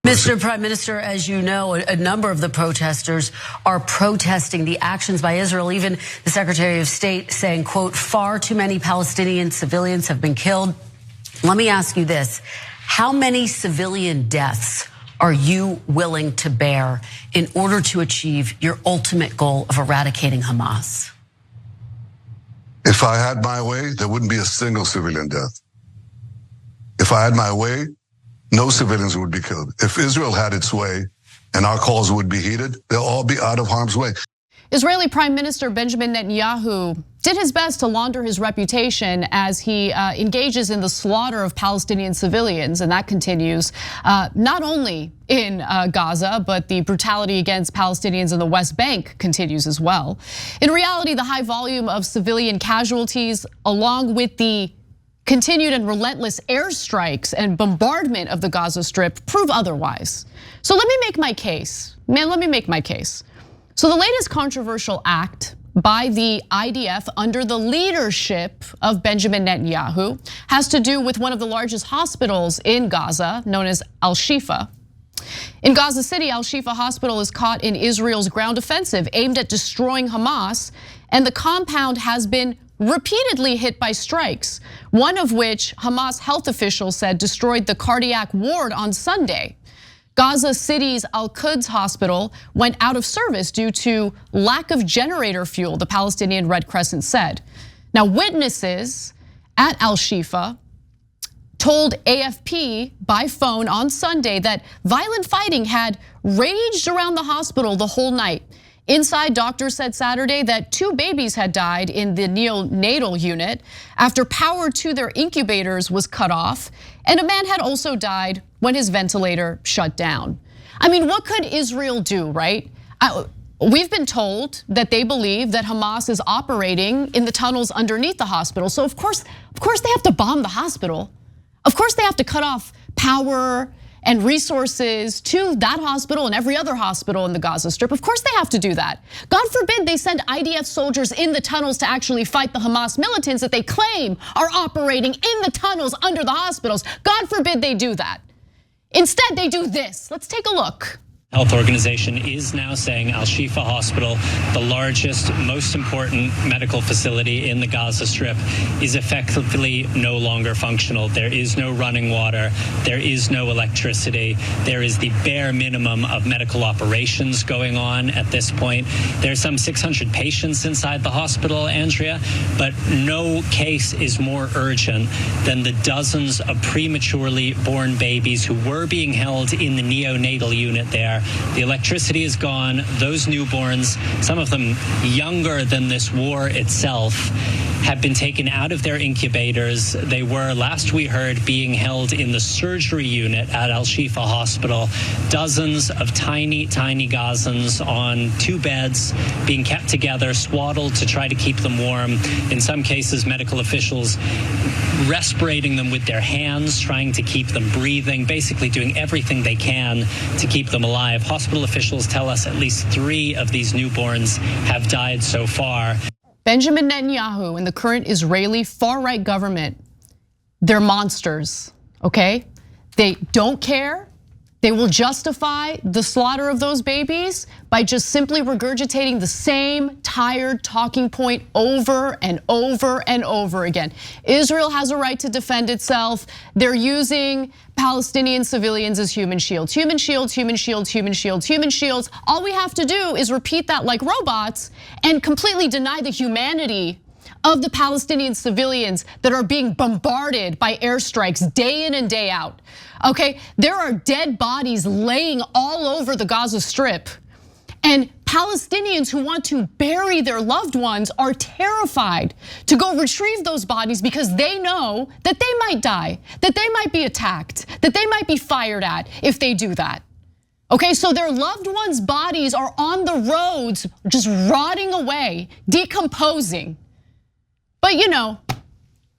Mr. Prime Minister, as you know, a number of the protesters are protesting the actions by Israel. Even the Secretary of State saying, quote, far too many Palestinian civilians have been killed. Let me ask you this. How many civilian deaths are you willing to bear in order to achieve your ultimate goal of eradicating Hamas? If I had my way, there wouldn't be a single civilian death. If I had my way, no civilians would be killed. If Israel had its way and our calls would be heeded, they'll all be out of harm's way. Israeli Prime Minister Benjamin Netanyahu did his best to launder his reputation as he engages in the slaughter of Palestinian civilians, and that continues not only in Gaza, but the brutality against Palestinians in the West Bank continues as well. In reality, the high volume of civilian casualties, along with the continued and relentless airstrikes and bombardment of the Gaza Strip, prove otherwise. So let me make my case. Let me make my case. So the latest controversial act by the IDF under the leadership of Benjamin Netanyahu has to do with one of the largest hospitals in Gaza, known as Al-Shifa. In Gaza City, Al-Shifa hospital is caught in Israel's ground offensive aimed at destroying Hamas, and the compound has been repeatedly hit by strikes, one of which Hamas health officials said destroyed the cardiac ward on Sunday. Gaza City's Al-Quds hospital went out of service due to lack of generator fuel, the Palestinian Red Crescent said. Now, witnesses at Al-Shifa told AFP by phone on Sunday that violent fighting had raged around the hospital the whole night. Inside, doctors said Saturday that 2 babies had died in the neonatal unit after power to their incubators was cut off, and a man had also died when his ventilator shut down. I mean, what could Israel do, right? We've been told that they believe that Hamas is operating in the tunnels underneath the hospital. So of course they have to bomb the hospital. Of course they have to cut off power and resources to that hospital and every other hospital in the Gaza Strip. Of course they have to do that. God forbid they send IDF soldiers in the tunnels to actually fight the Hamas militants that they claim are operating in the tunnels under the hospitals. God forbid they do that. Instead, they do this. Let's take a look. Health organization is now saying Al-Shifa Hospital, the largest, most important medical facility in the Gaza Strip, is effectively no longer functional. There is no running water. There is no electricity. There is the bare minimum of medical operations going on at this point. There's some 600 patients inside the hospital, Andrea, but no case is more urgent than the dozens of prematurely born babies who were being held in the neonatal unit there. The electricity is gone. Those newborns, some of them younger than this war itself, have been taken out of their incubators. They were, last we heard, being held in the surgery unit at Al-Shifa Hospital. Dozens of tiny, tiny Gazans on 2 beds being kept together, swaddled to try to keep them warm. In some cases, medical officials respirating them with their hands, trying to keep them breathing, basically doing everything they can to keep them alive. Hospital officials tell us at least 3 of these newborns have died so far. Benjamin Netanyahu and the current Israeli far-right government, they're monsters, okay? They don't care. They will justify the slaughter of those babies by just simply regurgitating the same tired talking point over and over and over again. Israel has a right to defend itself. They're using Palestinian civilians as human shields. Human shields, human shields, human shields, human shields. All we have to do is repeat that like robots and completely deny the humanity of the Palestinian civilians that are being bombarded by airstrikes day in and day out. Okay, there are dead bodies laying all over the Gaza Strip, and Palestinians who want to bury their loved ones are terrified to go retrieve those bodies because they know that they might die, that they might be attacked, that they might be fired at if they do that. Okay, so their loved ones' bodies are on the roads just rotting away, decomposing. But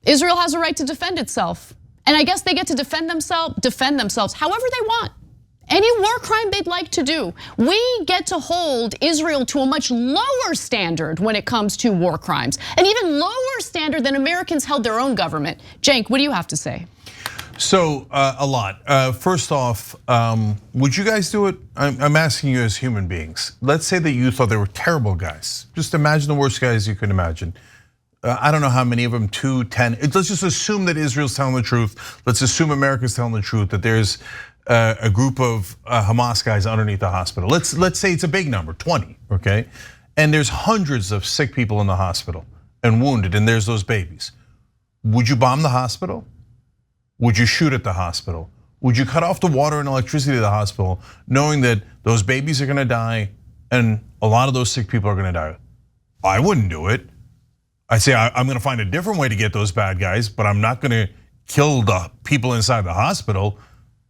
Israel has a right to defend itself. And I guess they get to defend themselves however they want. Any war crime they'd like to do. We get to hold Israel to a much lower standard when it comes to war crimes. An even lower standard than Americans held their own government. Cenk, what do you have to say? So a lot. First off, would you guys do it? I'm asking you as human beings. Let's say that you thought they were terrible guys. Just imagine the worst guys you could imagine. I don't know how many of them, 2, 10. Let's just assume that Israel's telling the truth. Let's assume America's telling the truth, that there's a group of Hamas guys underneath the hospital. Let's say it's a big number, 20, okay? And there's hundreds of sick people in the hospital and wounded, and there's those babies. Would you bomb the hospital? Would you shoot at the hospital? Would you cut off the water and electricity to the hospital, knowing that those babies are gonna die and a lot of those sick people are gonna die? I wouldn't do it. I'd say I'm gonna find a different way to get those bad guys, but I'm not gonna kill the people inside the hospital.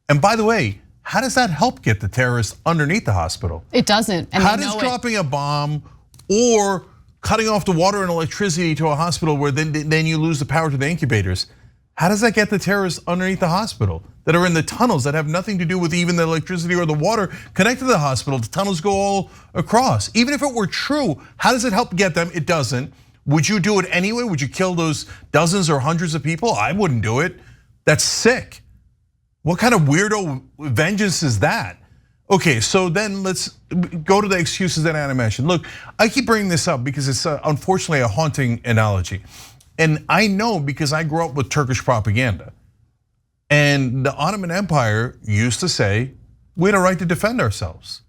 And by the way, how does that help get the terrorists underneath the hospital? It doesn't, and how does dropping a bomb or cutting off the water and electricity to a hospital where then you lose the power to the incubators, how does that get the terrorists underneath the hospital that are in the tunnels that have nothing to do with even the electricity or the water connected to the hospital? The tunnels go all across. Even if it were true, how does it help get them? It doesn't. Would you do it anyway? Would you kill those dozens or hundreds of people? I wouldn't do it. That's sick. What kind of weirdo vengeance is that? Okay, so then let's go to the excuses that Anna mentioned. Look, I keep bringing this up because it's unfortunately a haunting analogy. And I know because I grew up with Turkish propaganda. And the Ottoman Empire used to say, we had a right to defend ourselves.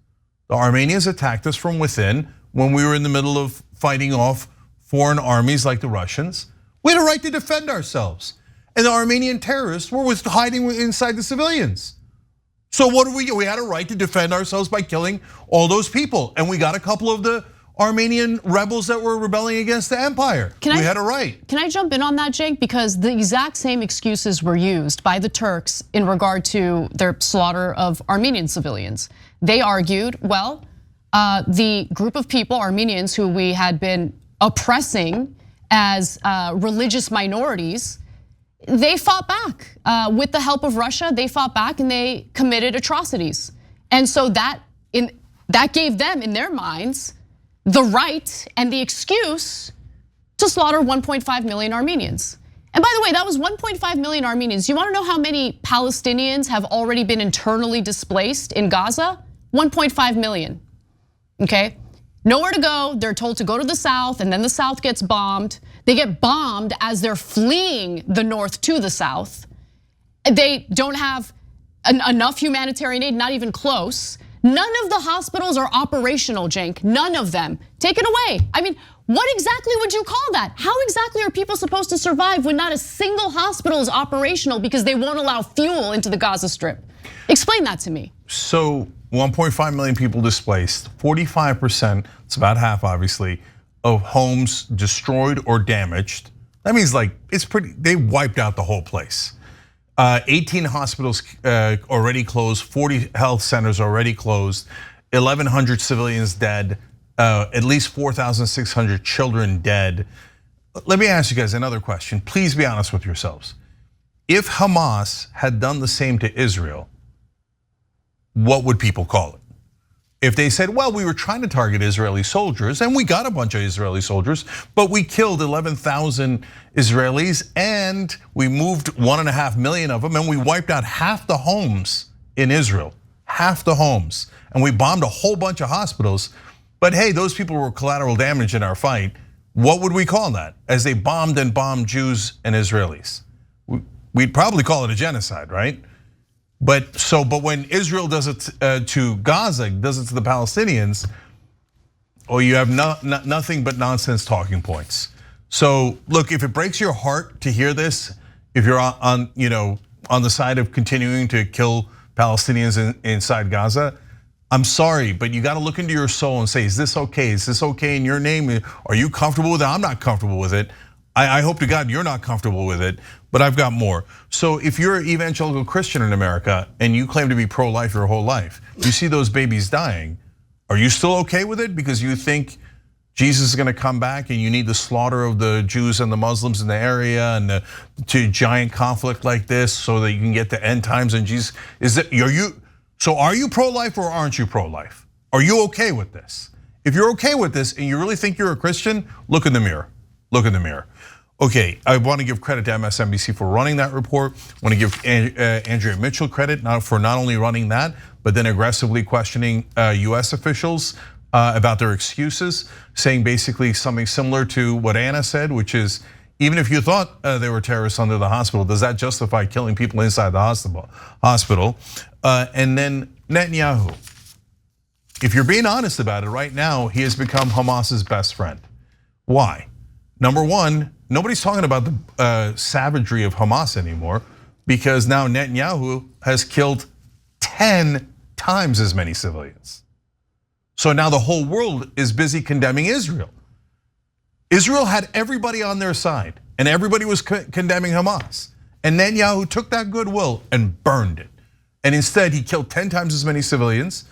The Armenians attacked us from within when we were in the middle of fighting off foreign armies like the Russians. We had a right to defend ourselves. And the Armenian terrorists were hiding inside the civilians. So what do? We had a right to defend ourselves by killing all those people. And we got a couple of the Armenian rebels that were rebelling against the empire. We had a right. Can I jump in on that, Cenk? Because the exact same excuses were used by the Turks in regard to their slaughter of Armenian civilians. They argued, well, the group of people, Armenians, who we had been oppressing as religious minorities, they fought back. With the help of Russia, they fought back and they committed atrocities. And so that gave them, in their minds, the right and the excuse to slaughter 1.5 million Armenians. And by the way, that was 1.5 million Armenians. You wanna know how many Palestinians have already been internally displaced in Gaza? 1.5 million, okay? Nowhere to go, they're told to go to the south, and then the south gets bombed. They get bombed as they're fleeing the north to the south. They don't have enough humanitarian aid, not even close. None of the hospitals are operational, Cenk, none of them. Take it away. I mean, what exactly would you call that? How exactly are people supposed to survive when not a single hospital is operational because they won't allow fuel into the Gaza Strip? Explain that to me. So 1.5 million people displaced, 45%, it's about half obviously, of homes destroyed or damaged. That means like, they wiped out the whole place. 18 hospitals already closed, 40 health centers already closed, 1,100 civilians dead, at least 4,600 children dead. Let me ask you guys another question. Please be honest with yourselves. If Hamas had done the same to Israel, what would people call it? If they said, well, we were trying to target Israeli soldiers and we got a bunch of Israeli soldiers, but we killed 11,000 Israelis and we moved 1.5 million of them and we wiped out half the homes in Israel, half the homes. And we bombed a whole bunch of hospitals. But hey, those people were collateral damage in our fight. What would we call that? As they bombed and bombed Jews and Israelis. We'd probably call it a genocide, right? But when Israel does it to Gaza, does it to the Palestinians, you have nothing but nonsense talking points. So look, if it breaks your heart to hear this, if you're on the side of continuing to kill Palestinians inside Gaza, I'm sorry, but you got to look into your soul and say, is this okay? Is this okay in your name? Are you comfortable with it? I'm not comfortable with it. I hope to God you're not comfortable with it, but I've got more. So if you're an evangelical Christian in America and you claim to be pro-life your whole life, you see those babies dying, are you still okay with it because you think Jesus is gonna come back and you need the slaughter of the Jews and the Muslims in the area and to giant conflict like this so that you can get to end times and Jesus, are you pro-life or aren't you pro-life? Are you okay with this? If you're okay with this and you really think you're a Christian, look in the mirror, look in the mirror. Okay, I want to give credit to MSNBC for running that report. I want to give Andrea Mitchell credit for not only running that, but then aggressively questioning US officials about their excuses, saying basically something similar to what Anna said, which is, even if you thought they were terrorists under the hospital, does that justify killing people inside the hospital? And then Netanyahu, if you're being honest about it right now, he has become Hamas's best friend. Why? Number one, nobody's talking about the savagery of Hamas anymore, because now Netanyahu has killed 10 times as many civilians. So now the whole world is busy condemning Israel. Israel had everybody on their side, and everybody was condemning Hamas. And Netanyahu took that goodwill and burned it. And instead, he killed 10 times as many civilians.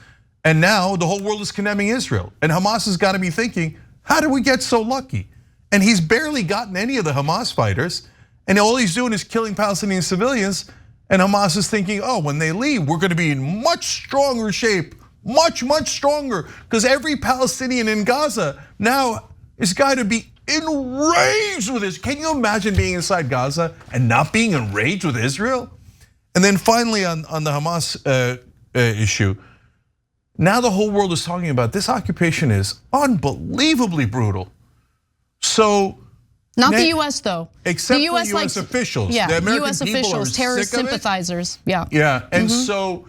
And now the whole world is condemning Israel. And Hamas has got to be thinking, how did we get so lucky? And he's barely gotten any of the Hamas fighters. And all he's doing is killing Palestinian civilians. And Hamas is thinking, oh, when they leave, we're going to be in much stronger shape, much stronger. Because every Palestinian in Gaza now is got to be enraged with this. Can you imagine being inside Gaza and not being enraged with Israel? And then finally on the Hamas issue, now the whole world is talking about this occupation is unbelievably brutal. So not the US though. Except the US, for US officials. Yeah, the American US people officials, terrorist sympathizers. Yeah. Yeah, and so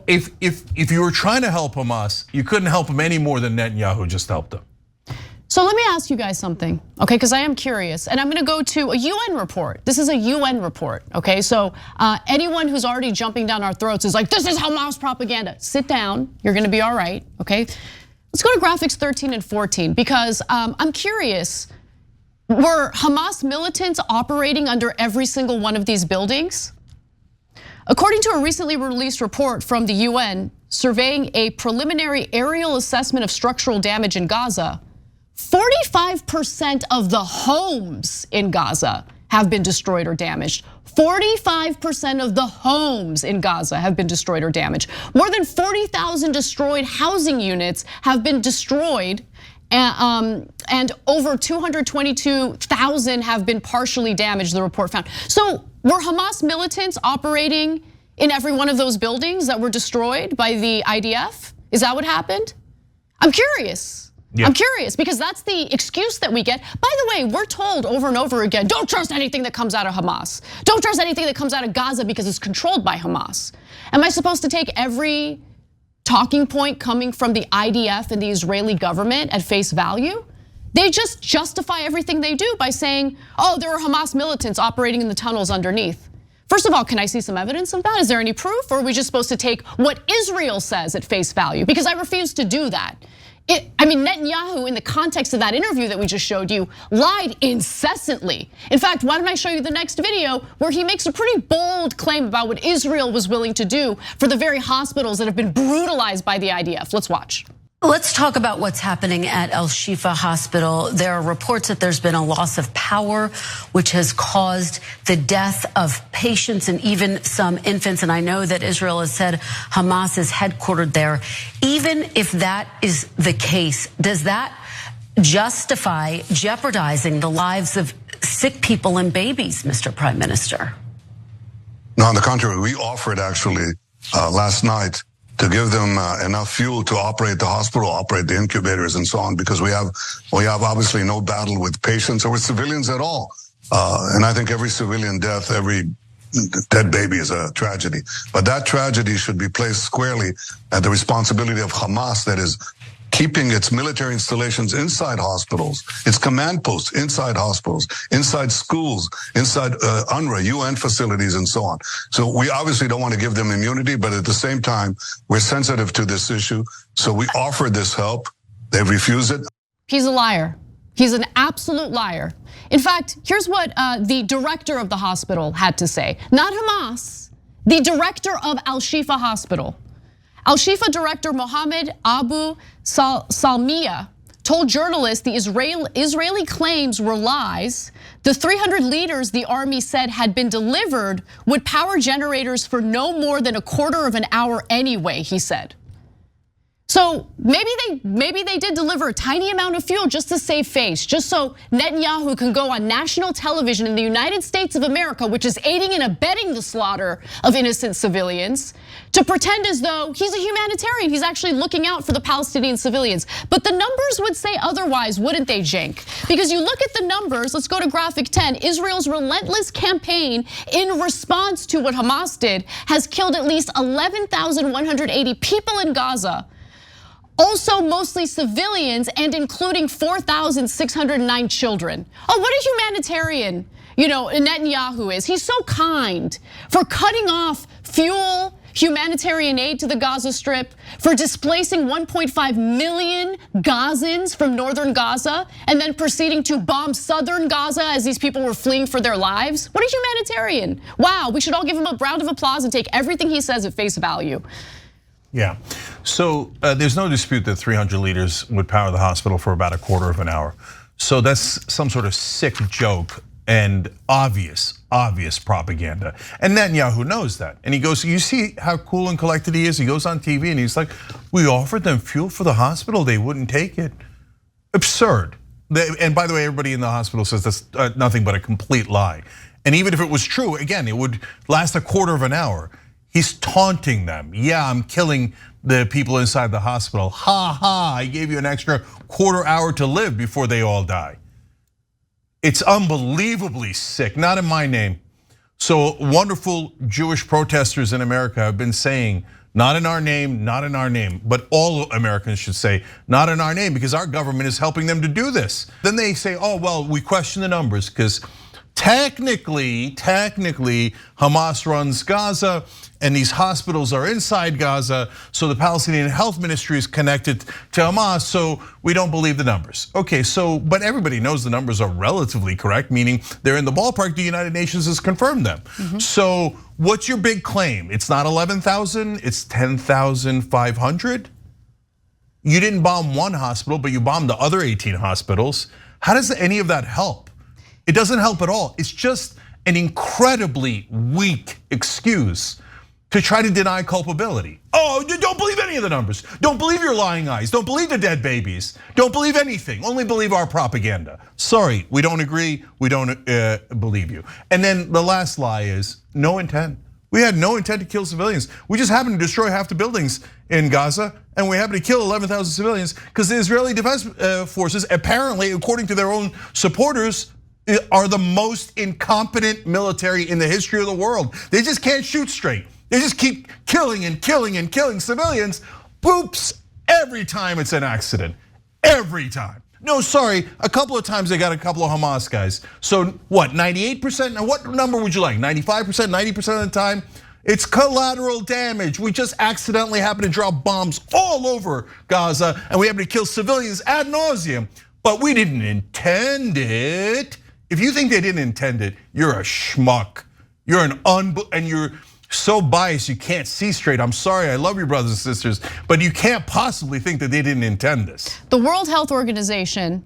if you were trying to help Hamas, you couldn't help them any more than Netanyahu just helped them. So let me ask you guys something, okay? Because I am curious, and I'm going to go to a UN report. This is a UN report, okay? So anyone who's already jumping down our throats is like, this is Hamas propaganda. Sit down, you're going to be all right, okay? Let's go to graphics 13 and 14 because I'm curious. Were Hamas militants operating under every single one of these buildings? According to a recently released report from the UN surveying a preliminary aerial assessment of structural damage in Gaza, 45% of the homes in Gaza have been destroyed or damaged. 45% of the homes in Gaza have been destroyed or damaged. More than 40,000 destroyed housing units have been destroyed, and over 222,000 have been partially damaged, the report found. So were Hamas militants operating in every one of those buildings that were destroyed by the IDF? Is that what happened? I'm curious. Yeah. I'm curious because that's the excuse that we get. By the way, we're told over and over again, don't trust anything that comes out of Hamas. Don't trust anything that comes out of Gaza because it's controlled by Hamas. Am I supposed to take every talking point coming from the IDF and the Israeli government at face value? They just justify everything they do by saying, oh, there are Hamas militants operating in the tunnels underneath. First of all, can I see some evidence of that? Is there any proof? Or are we just supposed to take what Israel says at face value? Because I refuse to do that. I mean, Netanyahu, in the context of that interview that we just showed you, lied incessantly. In fact, why don't I show you the next video where he makes a pretty bold claim about what Israel was willing to do for the very hospitals that have been brutalized by the IDF. Let's watch. Let's talk about what's happening at Al-Shifa hospital. There are reports that there's been a loss of power, which has caused the death of patients and even some infants. And I know that Israel has said Hamas is headquartered there. Even if that is the case, does that justify jeopardizing the lives of sick people and babies, Mr. Prime Minister? No, on the contrary, we offered actually last night to give them enough fuel to operate the hospital, operate the incubators and so on, because we have obviously no battle with patients or with civilians at all. And I think every civilian death, every dead baby is a tragedy. But that tragedy should be placed squarely at the responsibility of Hamas, that is keeping its military installations inside hospitals, its command posts inside hospitals, inside schools, inside UNRWA, UN facilities, and so on. So we obviously don't want to give them immunity, but at the same time, we're sensitive to this issue. So we offered this help. They refused it. He's a liar. He's an absolute liar. In fact, here's what the director of the hospital had to say. Not Hamas, the director of Al-Shifa hospital. Al-Shifa director Mohammed Abu Salmiya told journalists the Israeli claims were lies. The 300 liters the army said had been delivered would power generators for no more than a quarter of an hour anyway, he said. So maybe they did deliver a tiny amount of fuel just to save face, just so Netanyahu can go on national television in the United States of America, which is aiding and abetting the slaughter of innocent civilians, to pretend as though he's a humanitarian. He's actually looking out for the Palestinian civilians. But the numbers would say otherwise, wouldn't they, Cenk? Because you look at the numbers, let's go to graphic 10. Israel's relentless campaign in response to what Hamas did has killed at least 11,180 people in Gaza. Also mostly civilians and including 4,609 children. Oh, what a humanitarian, Netanyahu is. He's so kind for cutting off fuel, humanitarian aid to the Gaza Strip, for displacing 1.5 million Gazans from northern Gaza, and then proceeding to bomb southern Gaza as these people were fleeing for their lives. What a humanitarian. Wow, we should all give him a round of applause and take everything he says at face value. Yeah, so there's no dispute that 300 liters would power the hospital for about a quarter of an hour. So that's some sort of sick joke and obvious propaganda. And Netanyahu knows that. And he goes, you see how cool and collected he is? He goes on TV and he's like, we offered them fuel for the hospital, they wouldn't take it. Absurd. And by the way, everybody in the hospital says that's nothing but a complete lie. And even if it was true, again, it would last a quarter of an hour. He's taunting them. Yeah, I'm killing the people inside the hospital. Ha ha, I gave you an extra quarter hour to live before they all die. It's unbelievably sick, not in my name. So wonderful Jewish protesters in America have been saying, not in our name, not in our name. But all Americans should say, not in our name, because our government is helping them to do this. Then they say, oh, well, we question the numbers because technically, Hamas runs Gaza and these hospitals are inside Gaza. So the Palestinian Health Ministry is connected to Hamas, so we don't believe the numbers. Okay, so, but everybody knows the numbers are relatively correct, meaning they're in the ballpark. The United Nations has confirmed them. So what's your big claim? It's not 11,000, it's 10,500? You didn't bomb one hospital, but you bombed the other 18 hospitals. How does any of that help? It doesn't help at all. It's just an incredibly weak excuse to try to deny culpability. Oh, don't believe any of the numbers. Don't believe your lying eyes. Don't believe the dead babies. Don't believe anything. Only believe our propaganda. Sorry, we don't agree. We don't believe you. And then the last lie is no intent. We had no intent to kill civilians. We just happened to destroy half the buildings in Gaza, and we happened to kill 11,000 civilians because the Israeli Defense Forces, apparently, according to their own supporters, are the most incompetent military in the history of the world. They just can't shoot straight. They just keep killing and killing and killing civilians. Boops, every time it's an accident, every time. No, sorry, a couple of times they got a couple of Hamas guys. So what, 98%? Now what number would you like, 95%, 90% of the time? It's collateral damage. We just accidentally happen to drop bombs all over Gaza and we happen to kill civilians ad nauseum, but we didn't intend it. If you think they didn't intend it, you're a schmuck. You're and you're so biased you can't see straight. I'm sorry, I love you brothers and sisters, but you can't possibly think that they didn't intend this. The World Health Organization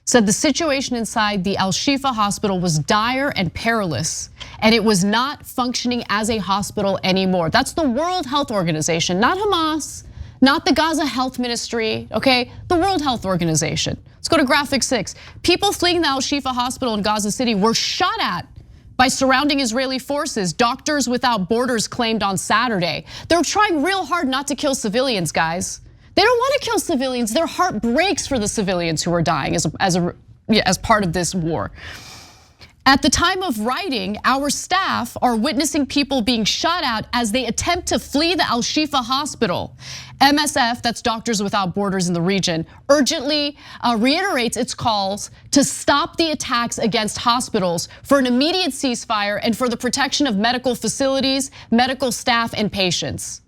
said the situation inside the Al-Shifa hospital was dire and perilous, and it was not functioning as a hospital anymore. That's the World Health Organization, not Hamas, not the Gaza Health Ministry, okay? The World Health Organization. Let's go to graphic 6. People fleeing the Al-Shifa hospital in Gaza City were shot at by surrounding Israeli forces, Doctors Without Borders claimed on Saturday. They're trying real hard not to kill civilians, guys. They don't want to kill civilians. Their heart breaks for the civilians who are dying as part of this war. At the time of writing, our staff are witnessing people being shot at as they attempt to flee the Al-Shifa hospital. MSF, that's Doctors Without Borders in the region, urgently reiterates its calls to stop the attacks against hospitals, for an immediate ceasefire, and for the protection of medical facilities, medical staff, and patients.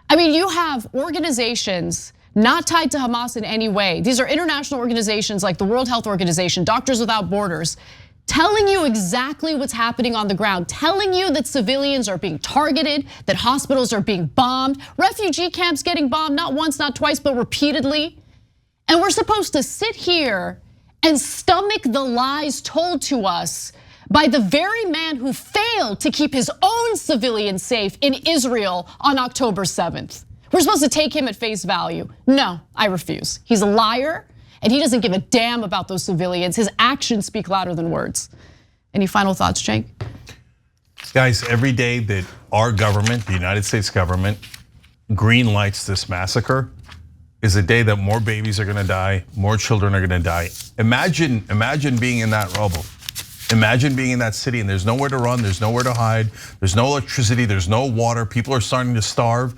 I mean, you have organizations not tied to Hamas in any way. These are international organizations like the World Health Organization, Doctors Without Borders, telling you exactly what's happening on the ground, telling you that civilians are being targeted, that hospitals are being bombed, refugee camps getting bombed, not once, not twice, but repeatedly. And we're supposed to sit here and stomach the lies told to us by the very man who failed to keep his own civilians safe in Israel on October 7th. We're supposed to take him at face value. No, I refuse. He's a liar, and he doesn't give a damn about those civilians. His actions speak louder than words. Any final thoughts, Cenk? Guys, every day that our government, the United States government, green lights this massacre is a day that more babies are gonna die, more children are gonna die. Imagine being in that rubble. Imagine being in that city and there's nowhere to run, there's nowhere to hide, there's no electricity, there's no water, people are starting to starve.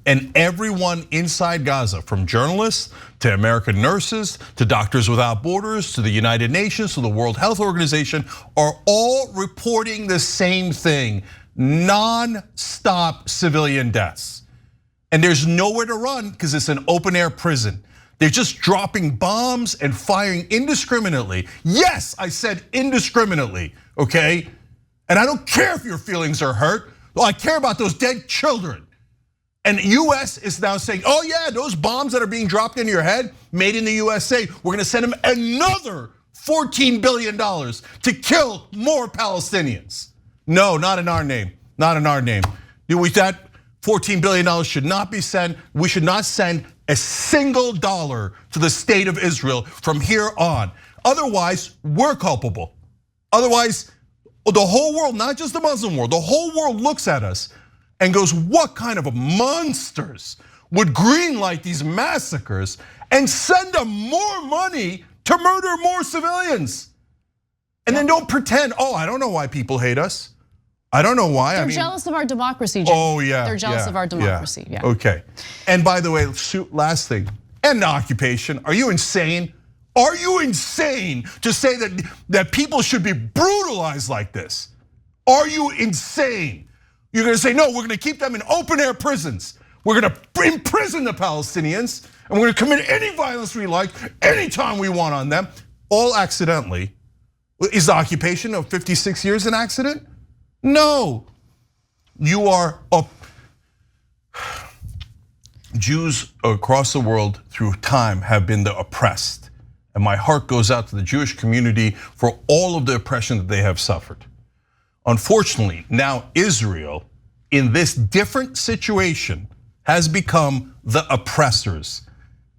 And everyone inside Gaza, from journalists to American nurses, to Doctors Without Borders, to the United Nations, to the World Health Organization, are all reporting the same thing: non-stop civilian deaths. And there's nowhere to run because it's an open air prison. They're just dropping bombs and firing indiscriminately. Yes, I said indiscriminately, okay? And I don't care if your feelings are hurt. Well, I care about those dead children. And the US is now saying, oh yeah, those bombs that are being dropped into your head, made in the USA, we're gonna send them another $14 billion to kill more Palestinians. No, not in our name, not in our name. That $14 billion should not be sent. We should not send a single dollar to the state of Israel from here on. Otherwise, we're culpable. Otherwise, the whole world, not just the Muslim world, the whole world looks at us and goes, what kind of monsters would greenlight these massacres and send them more money to murder more civilians? And then don't pretend, oh, I don't know why people hate us. I don't know why. They're jealous of our democracy, Cenk. Oh yeah, they're jealous of our democracy. Yeah. Okay. And by the way, last thing, and the occupation. Are you insane? Are you insane to say that people should be brutalized like this? Are you insane? You're gonna say, no, we're gonna keep them in open air prisons. We're gonna imprison the Palestinians, and we're gonna commit any violence we like, anytime we want on them, all accidentally. Is the occupation of 56 years an accident? No. You are Jews across the world through time have been the oppressed. And my heart goes out to the Jewish community for all of the oppression that they have suffered. Unfortunately, now Israel, in this different situation, has become the oppressors.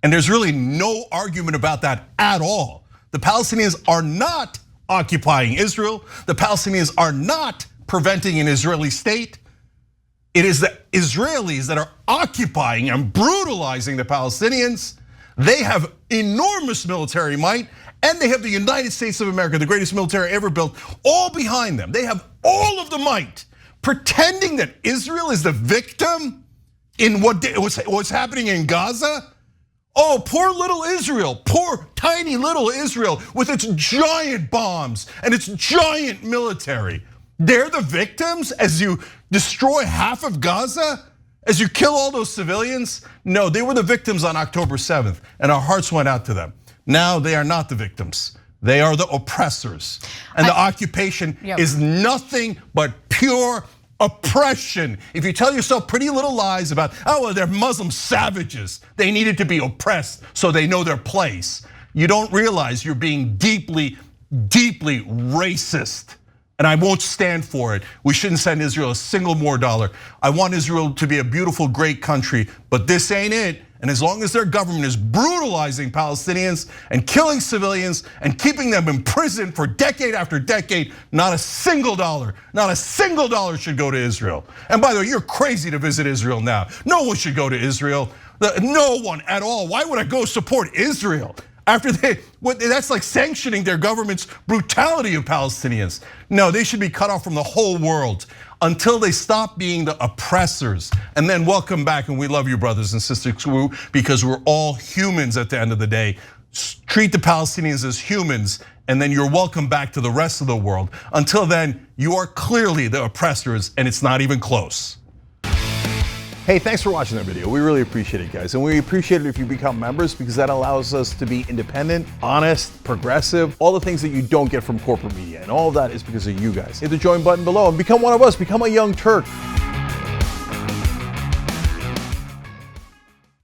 And there's really no argument about that at all. The Palestinians are not occupying Israel. The Palestinians are not preventing an Israeli state. It is the Israelis that are occupying and brutalizing the Palestinians. They have enormous military might, and they have the United States of America, the greatest military ever built, all behind them. They have all of the might. Pretending that Israel is the victim in what's happening in Gaza? Oh, poor little Israel, poor tiny little Israel with its giant bombs and its giant military. They're the victims as you destroy half of Gaza, as you kill all those civilians? No, they were the victims on October 7th, and our hearts went out to them. Now they are not the victims. They are the oppressors. And the occupation is nothing but pure oppression. If you tell yourself pretty little lies about, oh, well, they're Muslim savages, they needed to be oppressed so they know their place, you don't realize you're being deeply, deeply racist. And I won't stand for it. We shouldn't send Israel a single more dollar. I want Israel to be a beautiful, great country, but this ain't it. And as long as their government is brutalizing Palestinians and killing civilians and keeping them in prison for decade after decade, not a single dollar should go to Israel. And by the way, you're crazy to visit Israel now. No one should go to Israel. No one at all. Why would I go support Israel? After that's like sanctioning their government's brutality of Palestinians. No, they should be cut off from the whole world until they stop being the oppressors. And then welcome back, and we love you, brothers and sisters, because we're all humans at the end of the day. Treat the Palestinians as humans, and then you're welcome back to the rest of the world. Until then, you are clearly the oppressors, and it's not even close. Hey, thanks for watching that video. We really appreciate it, guys. And we appreciate it if you become members, because that allows us to be independent, honest, progressive, all the things that you don't get from corporate media. And all of that is because of you guys. Hit the join button below and become one of us, become a Young Turk.